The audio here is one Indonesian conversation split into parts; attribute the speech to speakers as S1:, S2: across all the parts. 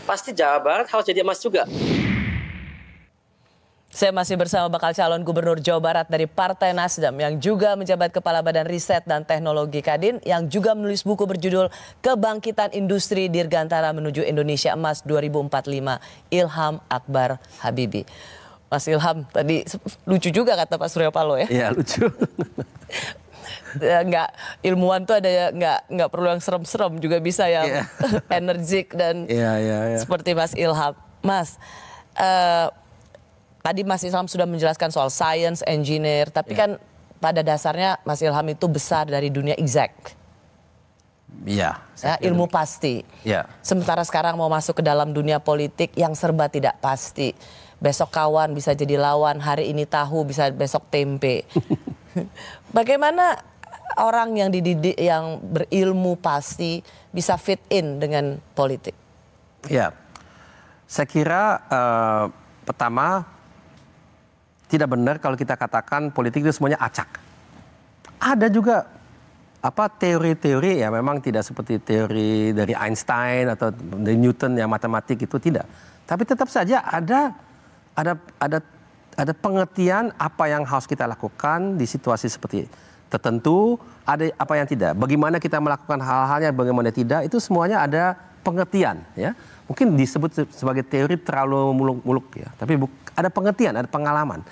S1: pasti Jawa Barat harus jadi emas juga.
S2: Saya masih bersama bakal calon gubernur Jawa Barat dari Partai Nasdem yang juga menjabat Kepala Badan Riset dan Teknologi Kadin, yang juga menulis buku berjudul Kebangkitan Industri Dirgantara Menuju Indonesia Emas 2045, Ilham Akbar Habibie. Mas Ilham, tadi lucu juga kata Pak Surya Paloh ya?
S3: Iya, lucu.
S2: Nggak, ilmuwan tuh ada nggak perlu yang serem-serem, juga bisa yang energik dan seperti Mas Ilham. Mas, tadi Mas Ilham sudah menjelaskan soal science, engineer, tapi kan pada dasarnya Mas Ilham itu besar dari dunia exact.
S3: Iya.
S2: Ya, ilmu pasti.
S3: Iya.
S2: Sementara sekarang mau masuk ke dalam dunia politik yang serba tidak pasti. Besok kawan bisa jadi lawan, hari ini tahu bisa besok tempe. Bagaimana orang yang dididik yang berilmu pasti bisa fit in dengan politik?
S3: Iya. Saya kira pertama, tidak benar kalau kita katakan politik itu semuanya acak. Ada juga teori-teori ya memang tidak seperti teori dari Einstein atau dari Newton yang matematik itu tidak. Tapi tetap saja ada pengertian apa yang harus kita lakukan di situasi seperti tertentu, ada apa yang tidak. Bagaimana kita melakukan hal-halnya, bagaimana tidak, itu semuanya ada pengertian ya. Mungkin disebut sebagai teori terlalu muluk-muluk ya, tapi ada pengertian, ada pengalaman.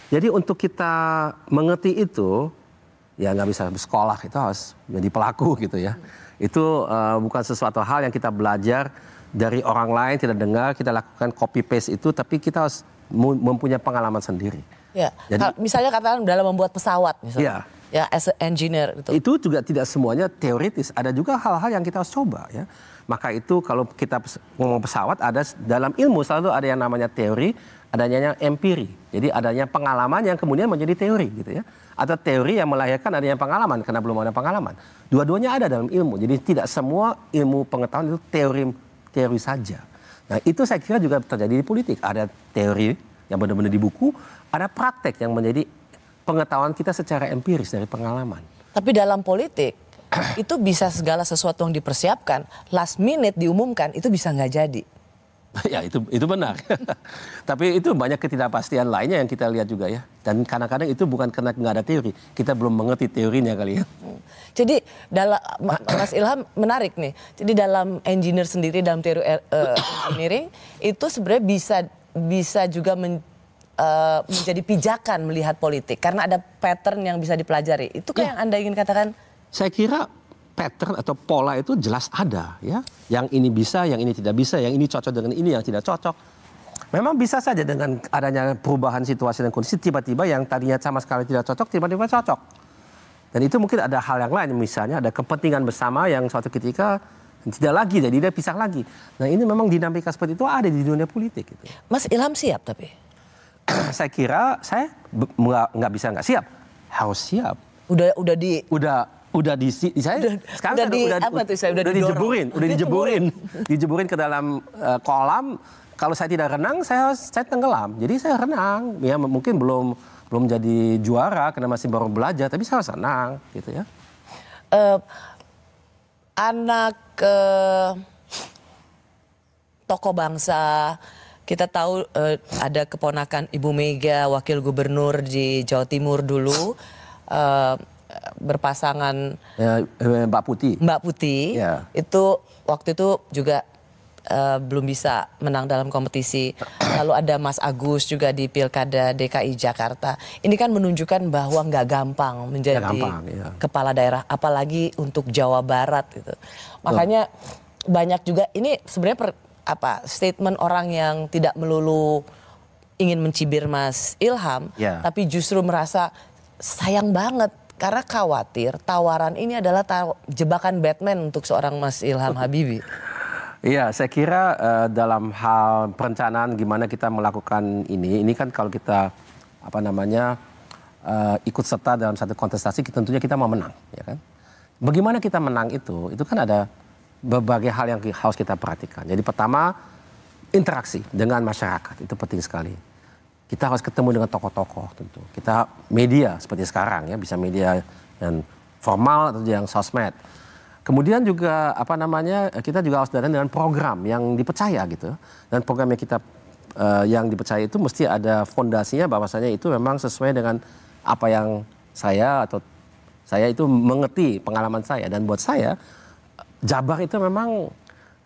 S3: Jadi untuk kita mengerti itu, ya nggak bisa bersekolah, itu harus menjadi pelaku gitu ya. Itu bukan sesuatu hal yang kita belajar dari orang lain, tidak dengar, kita lakukan copy paste itu, tapi kita harus mempunyai pengalaman sendiri.
S2: Ya. Jadi, misalnya katakan dalam membuat pesawat misalnya. Ya, as an engineer gitu.
S3: Itu juga tidak semuanya teoritis, ada juga hal-hal yang kita harus coba ya. Maka itu kalau kita ngomong pesawat, ada dalam ilmu selalu ada yang namanya teori, adanya yang empiri. Jadi adanya pengalaman yang kemudian menjadi teori gitu ya. Atau teori yang melahirkan adanya pengalaman karena belum ada pengalaman. Dua-duanya ada dalam ilmu. Jadi tidak semua ilmu pengetahuan itu teori saja. Nah, itu saya kira juga terjadi di politik. Ada teori yang benar-benar di buku, ada praktek yang menjadi pengetahuan kita secara empiris dari pengalaman.
S2: Tapi dalam politik itu bisa segala sesuatu yang dipersiapkan, last minute diumumkan, itu bisa nggak jadi.
S3: Ya itu benar. Tapi itu banyak ketidakpastian lainnya yang kita lihat juga ya. Dan kadang-kadang itu bukan karena nggak ada teori, kita belum mengerti teorinya kali ya.
S2: Jadi dalam Mas Ilham menarik nih. Jadi dalam engineer sendiri, dalam teori engineering itu sebenarnya bisa juga menjadi pijakan melihat politik karena ada pattern yang bisa dipelajari. Itu kan yang Anda ingin katakan? Saya
S3: kira pattern atau pola itu jelas ada ya. Yang ini bisa, yang ini tidak bisa, yang ini cocok dengan ini, yang tidak cocok. Memang bisa saja dengan adanya perubahan situasi dan kondisi, tiba-tiba yang tadinya sama sekali tidak cocok, tiba-tiba cocok. Dan itu mungkin ada hal yang lain, misalnya ada kepentingan bersama yang suatu ketika tidak lagi, jadi dia pisah lagi. Nah ini memang dinamika seperti itu ada di dunia politik. Gitu.
S2: Mas Ilham siap tapi?
S3: Saya kira saya nggak bisa nggak siap, harus siap. Udah dijeburin ke dalam kolam. Kalau saya tidak renang, saya tenggelam. Jadi saya renang, ya mungkin belum jadi juara karena masih baru belajar, tapi saya harus renang, gitu ya.
S2: Anak tokoh bangsa, kita tahu ada keponakan Ibu Mega, wakil gubernur di Jawa Timur dulu. Berpasangan
S3: Mbak Putih
S2: ya. Itu waktu itu juga belum bisa menang dalam kompetisi. Lalu ada Mas Agus juga di Pilkada DKI Jakarta. Ini kan menunjukkan bahwa nggak gampang menjadi kepala daerah, apalagi untuk Jawa Barat gitu. Makanya banyak juga ini sebenarnya statement orang yang tidak melulu ingin mencibir Mas Ilham, tapi justru merasa sayang banget. Karena khawatir tawaran ini adalah jebakan Batman untuk seorang Mas Ilham Habibie.
S3: Iya, saya kira dalam hal perencanaan gimana kita melakukan ini kan kalau kita ikut serta dalam satu kontestasi, tentunya kita mau menang, ya kan? Bagaimana kita menang itu kan ada berbagai hal yang harus kita perhatikan. Jadi pertama, interaksi dengan masyarakat itu penting sekali. Kita harus ketemu dengan tokoh-tokoh tentu. Kita media seperti sekarang ya, bisa media yang formal atau yang sosmed. Kemudian juga kita juga harus datang dengan program yang dipercaya gitu. Dan program yang kita yang dipercaya itu mesti ada fondasinya bahwasanya itu memang sesuai dengan apa yang saya itu mengerti pengalaman saya. Dan buat saya Jabar itu memang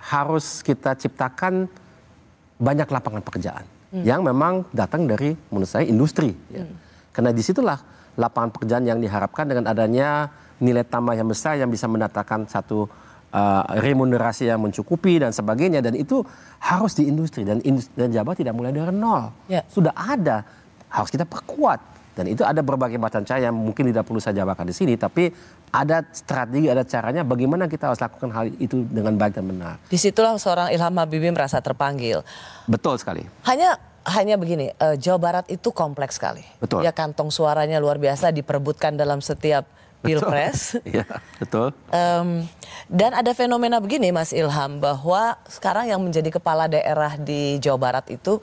S3: harus kita ciptakan banyak lapangan pekerjaan yang memang datang dari menurut saya industri. Ya. Karena disitulah lapangan pekerjaan yang diharapkan dengan adanya nilai tambah yang besar yang bisa mendatangkan satu remunerasi yang mencukupi dan sebagainya, dan itu harus di industri, dan Jabar tidak mulai dari nol. Sudah ada, harus kita perkuat, dan itu ada berbagai macam cara yang mungkin tidak perlu saya jabarkan di sini, tapi ada strategi, ada caranya bagaimana kita harus lakukan hal itu dengan baik dan benar.
S2: Disitulah seorang Ilham Habibie merasa terpanggil.
S3: Betul sekali.
S2: Hanya begini, Jawa Barat itu kompleks sekali.
S3: Betul.
S2: Ya, kantong suaranya luar biasa, diperebutkan dalam setiap pilpres.
S3: Iya, betul.
S2: Dan ada fenomena begini Mas Ilham, bahwa sekarang yang menjadi kepala daerah di Jawa Barat itu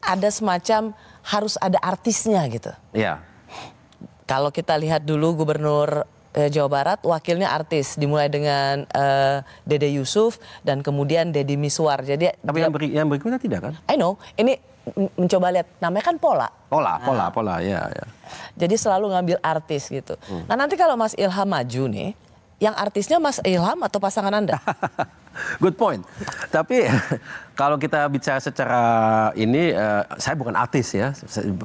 S2: ada semacam harus ada artisnya gitu.
S3: Iya.
S2: Kalau kita lihat dulu Gubernur Jawa Barat, wakilnya artis, dimulai dengan Dede Yusuf dan kemudian Deddy Miswar. Jadi
S3: tapi yang berikutnya tidak kan?
S2: I know, ini mencoba lihat, namanya kan pola, ya. Jadi selalu ngambil artis gitu. Nah, nanti kalau Mas Ilham maju nih, yang artisnya Mas Ilham atau pasangan Anda?
S3: Good point. Tapi kalau kita bicara secara ini, saya bukan artis ya.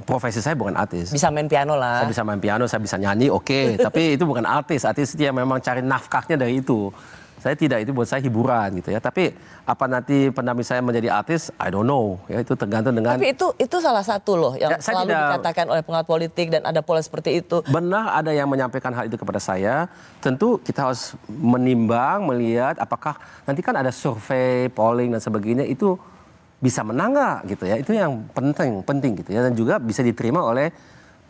S3: Profesi saya bukan artis.
S2: Bisa main piano lah.
S3: Saya bisa main piano, saya bisa nyanyi, oke. Tapi itu bukan artis. Artis dia memang cari nafkahnya dari itu. Saya tidak, itu buat saya hiburan gitu ya. Tapi apa nanti pendamping saya menjadi artis, I don't know. Ya, itu tergantung dengan.
S2: Tapi itu salah satu loh yang
S3: ya,
S2: selalu dikatakan oleh pengamat politik dan ada pola seperti itu.
S3: Benar, ada yang menyampaikan hal itu kepada saya. Tentu kita harus menimbang, melihat apakah nanti kan ada survei, polling dan sebagainya, itu bisa menang nggak gitu ya. Itu yang penting gitu ya. Dan juga bisa diterima oleh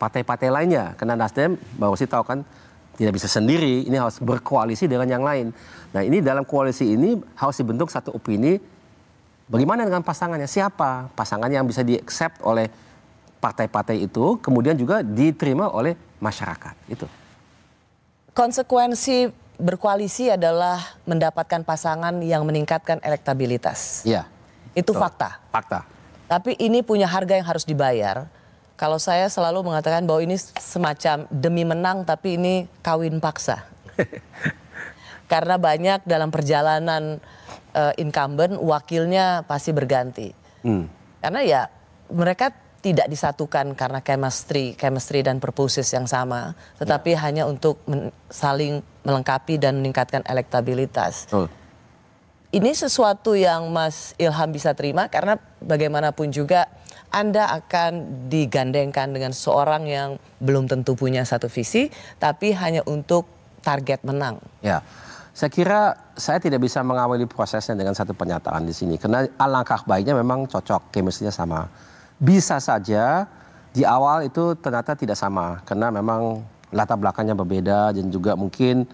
S3: partai-partai lainnya. Karena Nasdem, Mbak Rosi tahu kan, tidak bisa sendiri, ini harus berkoalisi dengan yang lain. Nah, ini dalam koalisi ini harus dibentuk satu opini, bagaimana dengan pasangannya, siapa pasangan yang bisa di-accept oleh partai-partai itu, kemudian juga diterima oleh masyarakat. Itu.
S2: Konsekuensi berkoalisi adalah mendapatkan pasangan yang meningkatkan elektabilitas.
S3: Iya.
S2: Itu fakta.
S3: Fakta.
S2: Tapi ini punya harga yang harus dibayar. Kalau saya selalu mengatakan bahwa ini semacam demi menang, tapi ini kawin paksa. Karena banyak dalam perjalanan incumbent, wakilnya pasti berganti. Karena ya mereka tidak disatukan karena chemistry dan purposes yang sama. Tetapi hanya untuk saling melengkapi dan meningkatkan elektabilitas. Ini sesuatu yang Mas Ilham bisa terima karena bagaimanapun juga Anda akan digandengkan dengan seorang yang belum tentu punya satu visi, tapi hanya untuk target menang.
S3: Ya, saya kira saya tidak bisa mengawali prosesnya dengan satu pernyataan di sini. Karena alangkah baiknya memang cocok, chemistry-nya sama. Bisa saja di awal itu ternyata tidak sama. Karena memang latar belakangnya berbeda dan juga mungkin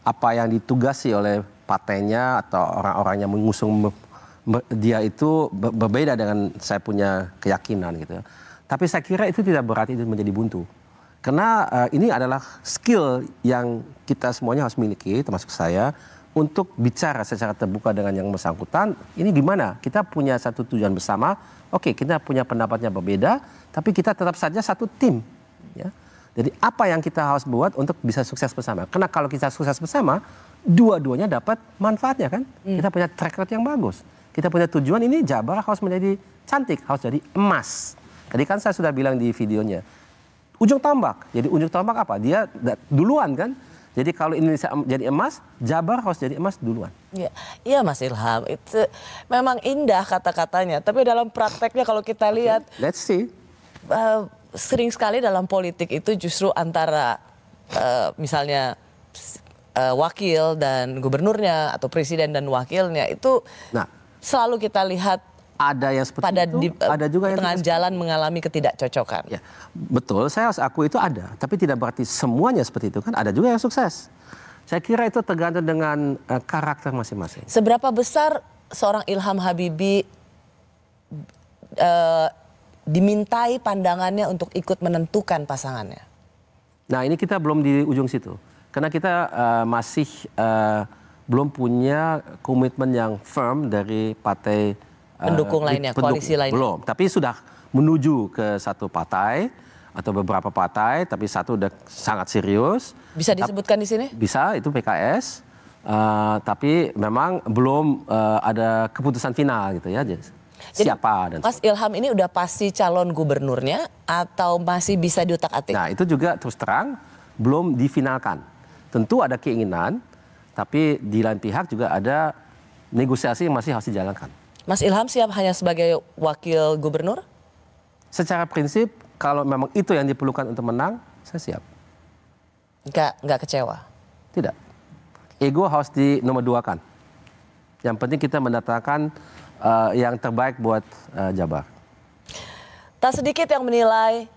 S3: apa yang ditugasi oleh partainya atau orang-orang yang mengusung dia itu berbeda dengan saya punya keyakinan gitu. Tapi saya kira itu tidak berarti itu menjadi buntu. Karena ini adalah skill yang kita semuanya harus miliki, termasuk saya, untuk bicara secara terbuka dengan yang bersangkutan. Ini gimana? Kita punya satu tujuan bersama. Oke, kita punya pendapatnya berbeda, tapi kita tetap saja satu tim. Ya. Jadi apa yang kita harus buat untuk bisa sukses bersama? Karena kalau kita sukses bersama, dua-duanya dapat manfaatnya kan? Kita punya track record yang bagus. Kita punya tujuan ini Jabar harus menjadi cantik, harus jadi emas. Tadi kan saya sudah bilang di videonya. Ujung tombak. Jadi ujung tombak apa? Dia duluan kan? Jadi kalau Indonesia jadi emas, Jabar harus jadi emas duluan.
S2: Iya Mas Ilham, itu memang indah kata-katanya. Tapi dalam prakteknya kalau kita lihat,
S3: let's see.
S2: Sering sekali dalam politik itu justru antara misalnya wakil dan gubernurnya atau presiden dan wakilnya itu selalu kita lihat
S3: ada yang seperti
S2: pada
S3: itu, ada juga yang
S2: tengah jalan mengalami ketidakcocokan.
S3: Ya, betul, saya harus akui itu ada, tapi tidak berarti semuanya seperti itu kan. Ada juga yang sukses. Saya kira itu tergantung dengan karakter masing-masing.
S2: Seberapa besar seorang Ilham Habibie dimintai pandangannya untuk ikut menentukan pasangannya?
S3: Nah, ini kita belum di ujung situ. Karena kita masih belum punya komitmen yang firm dari partai
S2: pendukung lainnya, koalisi lainnya.
S3: Belum, tapi sudah menuju ke satu partai atau beberapa partai, tapi satu udah sangat serius.
S2: Bisa disebutkan di sini?
S3: Bisa, itu PKS. Tapi memang belum ada keputusan final gitu ya.
S2: Jadi,
S3: siapa dan
S2: Mas Ilham ini udah pasti calon gubernurnya atau masih bisa diutak-atik?
S3: Nah, itu juga terus terang belum difinalkan. Tentu ada keinginan, tapi di lain pihak juga ada negosiasi yang masih harus dijalankan.
S2: Mas Ilham siap hanya sebagai wakil gubernur?
S3: Secara prinsip, kalau memang itu yang diperlukan untuk menang, saya siap.
S2: Nggak kecewa?
S3: Tidak. Ego harus di nomor 2-kan. Yang penting kita mendatangkan yang terbaik buat Jabar.
S2: Tak sedikit yang menilai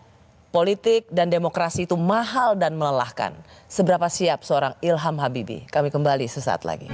S2: politik dan demokrasi itu mahal dan melelahkan. Seberapa siap seorang Ilham Habibie? Kami kembali sesaat lagi.